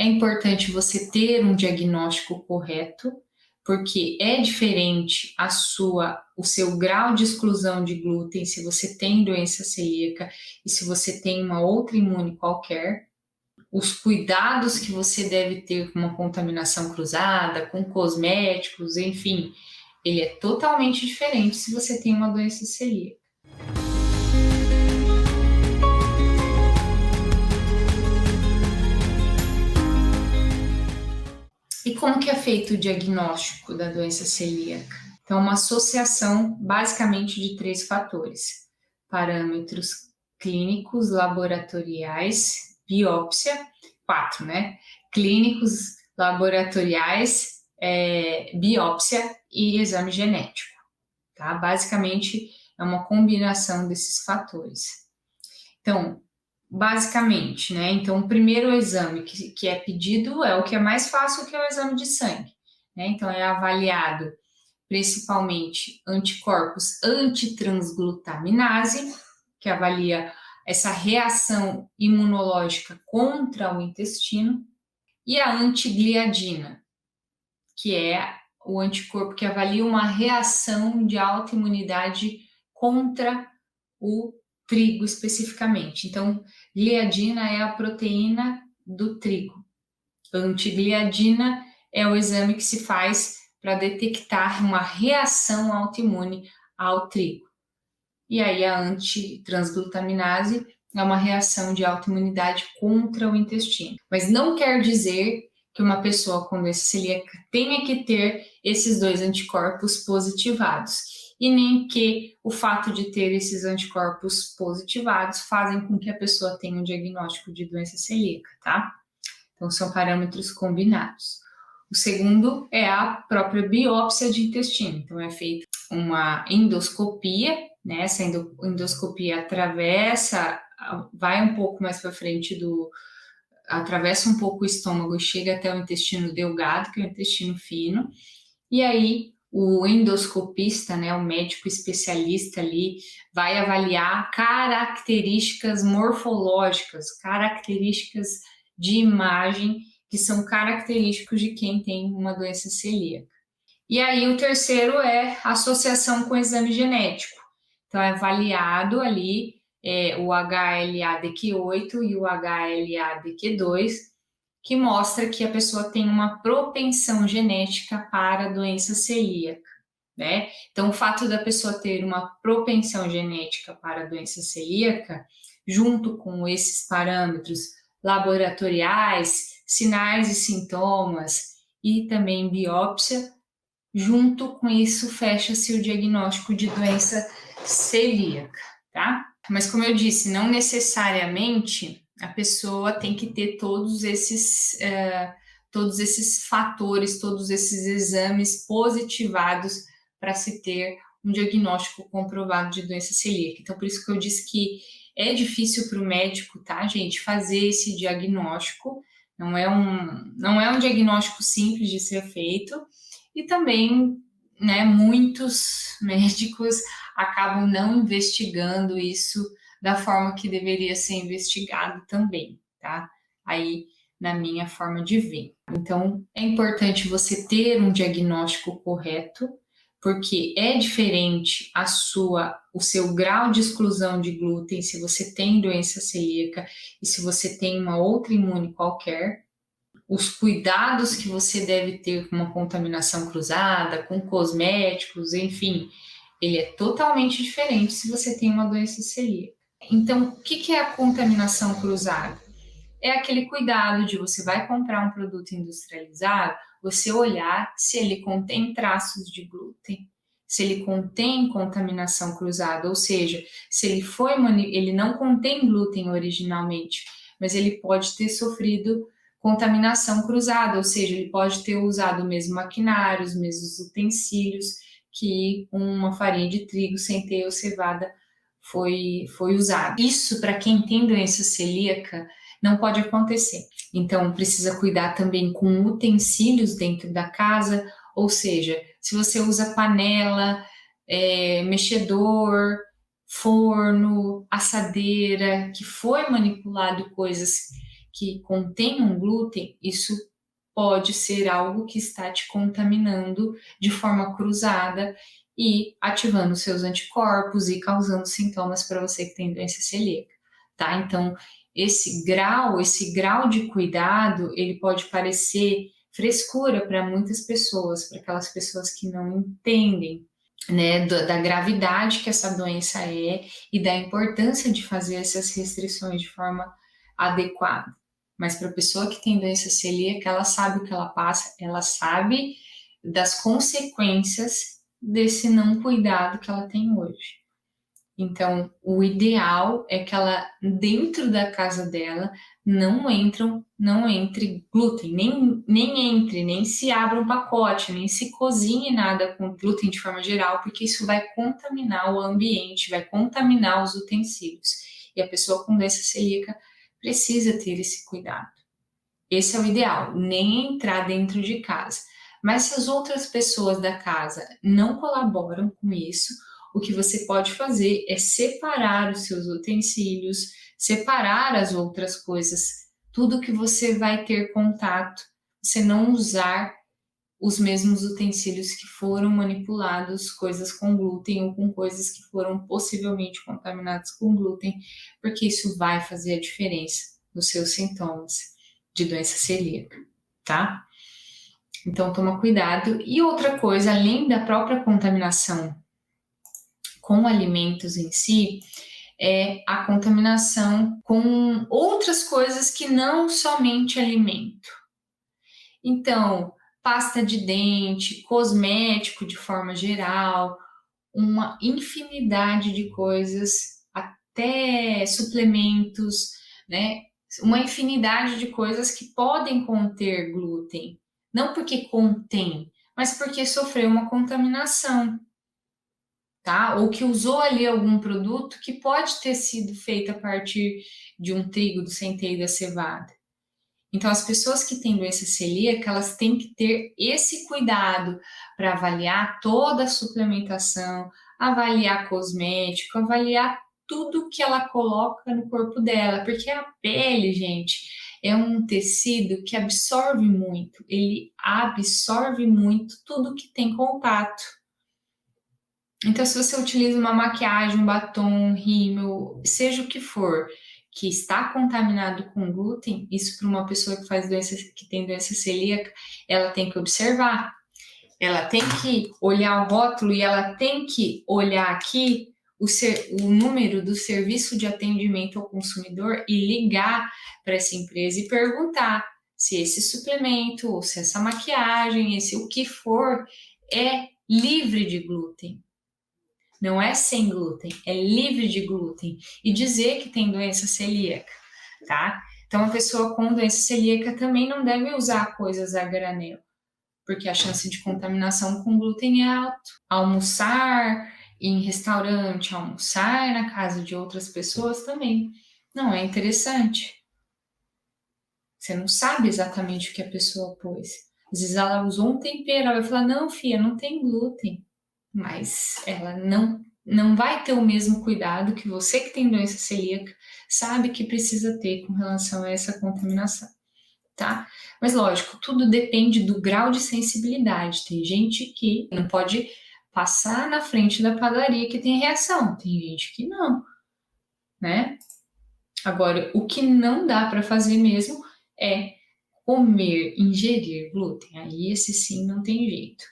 é importante você ter um diagnóstico correto, porque é diferente o seu grau de exclusão de glúten se você tem doença celíaca e se você tem uma outra imune qualquer. Os cuidados que você deve ter com uma contaminação cruzada, com cosméticos, enfim, ele é totalmente diferente se você tem uma doença celíaca. E como que é feito o diagnóstico da doença celíaca? Então, uma associação basicamente de 3 fatores: parâmetros clínicos, laboratoriais, biópsia, 4, né? Clínicos, laboratoriais, biópsia e exame genético, tá? Basicamente, é uma combinação desses fatores. Então, basicamente, né? Então, o primeiro exame que é pedido é o que é mais fácil, que é o exame de sangue, né? Então, é avaliado principalmente anticorpos antitransglutaminase, que avalia essa reação imunológica contra o intestino, e a antigliadina, que é o anticorpo que avalia uma reação de autoimunidade contra o trigo especificamente. Então, gliadina é a proteína do trigo. Antigliadina é o exame que se faz para detectar uma reação autoimune ao trigo. E aí a antitransglutaminase é uma reação de autoimunidade contra o intestino. Mas não quer dizer que uma pessoa com doença celíaca tenha que ter esses 2 anticorpos positivados. E nem que o fato de ter esses anticorpos positivados fazem com que a pessoa tenha um diagnóstico de doença celíaca, tá? Então, são parâmetros combinados. O segundo é a própria biópsia de intestino. Então, é feita uma endoscopia, né? Essa endoscopia vai um pouco mais para frente atravessa um pouco o estômago e chega até o intestino delgado, que é o intestino fino, e aí o endoscopista, né, o médico especialista ali, vai avaliar características morfológicas, características de imagem que são característicos de quem tem uma doença celíaca. E aí o terceiro é associação com exame genético. Então é avaliado ali o HLA-DQ8 e o HLA-DQ2, que mostra que a pessoa tem uma propensão genética para a doença celíaca, né? Então, o fato da pessoa ter uma propensão genética para a doença celíaca, junto com esses parâmetros laboratoriais, sinais e sintomas e também biópsia, junto com isso fecha-se o diagnóstico de doença celíaca, tá? Mas como eu disse, não necessariamente a pessoa tem que ter todos esses fatores, todos esses exames positivados para se ter um diagnóstico comprovado de doença celíaca. Então, por isso que eu disse que é difícil para o médico, tá, gente, fazer esse diagnóstico. Não é um diagnóstico simples de ser feito. E também, né, muitos médicos acabam não investigando isso da forma que deveria ser investigado também, tá? Aí, na minha forma de ver. Então, é importante você ter um diagnóstico correto, porque é diferente o seu grau de exclusão de glúten se você tem doença celíaca e se você tem uma outra imune qualquer. Os cuidados que você deve ter com uma contaminação cruzada, com cosméticos, enfim, ele é totalmente diferente se você tem uma doença celíaca. Então, o que é a contaminação cruzada? É aquele cuidado de você vai comprar um produto industrializado, você olhar se ele contém traços de glúten, se ele contém contaminação cruzada, ou seja, se ele não contém glúten originalmente, mas ele pode ter sofrido contaminação cruzada, ou seja, ele pode ter usado o mesmo maquinário, os mesmos utensílios que uma farinha de trigo centeio ou cevada foi usado. Isso, para quem tem doença celíaca, não pode acontecer. Então, precisa cuidar também com utensílios dentro da casa, ou seja, se você usa panela, mexedor, forno, assadeira, que foi manipulado coisas que contenham glúten, isso pode ser algo que está te contaminando de forma cruzada e ativando seus anticorpos e causando sintomas para você que tem doença celíaca, tá? Então, esse grau de cuidado, ele pode parecer frescura para muitas pessoas, para aquelas pessoas que não entendem, né, da gravidade que essa doença é e da importância de fazer essas restrições de forma adequada. Mas para a pessoa que tem doença celíaca, ela sabe o que ela passa, ela sabe das consequências desse não cuidado que ela tem hoje. Então, o ideal é que ela, dentro da casa dela, não entre glúten, nem se abra um pacote, nem se cozinhe nada com glúten de forma geral, porque isso vai contaminar o ambiente, vai contaminar os utensílios. E a pessoa com doença celíaca precisa ter esse cuidado. Esse é o ideal, nem entrar dentro de casa. Mas se as outras pessoas da casa não colaboram com isso, o que você pode fazer é separar os seus utensílios, separar as outras coisas, tudo que você vai ter contato, você não usar os mesmos utensílios que foram manipulados, coisas com glúten ou com coisas que foram possivelmente contaminadas com glúten, porque isso vai fazer a diferença nos seus sintomas de doença celíaca, tá? Então toma cuidado. E outra coisa, além da própria contaminação com alimentos em si, é a contaminação com outras coisas que não somente alimento. Então, pasta de dente, cosmético de forma geral, uma infinidade de coisas, até suplementos, né? Uma infinidade de coisas que podem conter glúten. Não porque contém, mas porque sofreu uma contaminação, tá? Ou que usou ali algum produto que pode ter sido feito a partir de um trigo, do centeio, da cevada. Então, as pessoas que têm doença celíaca, elas têm que ter esse cuidado para avaliar toda a suplementação, avaliar cosmético, avaliar tudo que ela coloca no corpo dela, porque a pele, gente, é um tecido que absorve muito, ele absorve muito tudo que tem contato. Então, se você utiliza uma maquiagem, um batom, um rímel, seja o que for, que está contaminado com glúten, isso para uma pessoa que que tem doença celíaca, ela tem que observar. Ela tem que olhar o rótulo e ela tem que olhar aqui o número do serviço de atendimento ao consumidor e ligar para essa empresa e perguntar se esse suplemento, ou se essa maquiagem, esse o que for, é livre de glúten. Não é sem glúten, é livre de glúten. E dizer que tem doença celíaca, tá? Então, a pessoa com doença celíaca também não deve usar coisas a granel, porque a chance de contaminação com glúten é alta. Almoçar em restaurante, almoçar na casa de outras pessoas também não é interessante. Você não sabe exatamente o que a pessoa pôs. Às vezes ela usou um tempero, ela vai falar, não, filha, não tem glúten. Mas ela não vai ter o mesmo cuidado que você que tem doença celíaca sabe que precisa ter com relação a essa contaminação, tá? Mas lógico, tudo depende do grau de sensibilidade. Tem gente que não pode passar na frente da padaria que tem reação, tem gente que não, né? Agora, o que não dá para fazer mesmo é comer, ingerir glúten. Aí esse sim não tem jeito.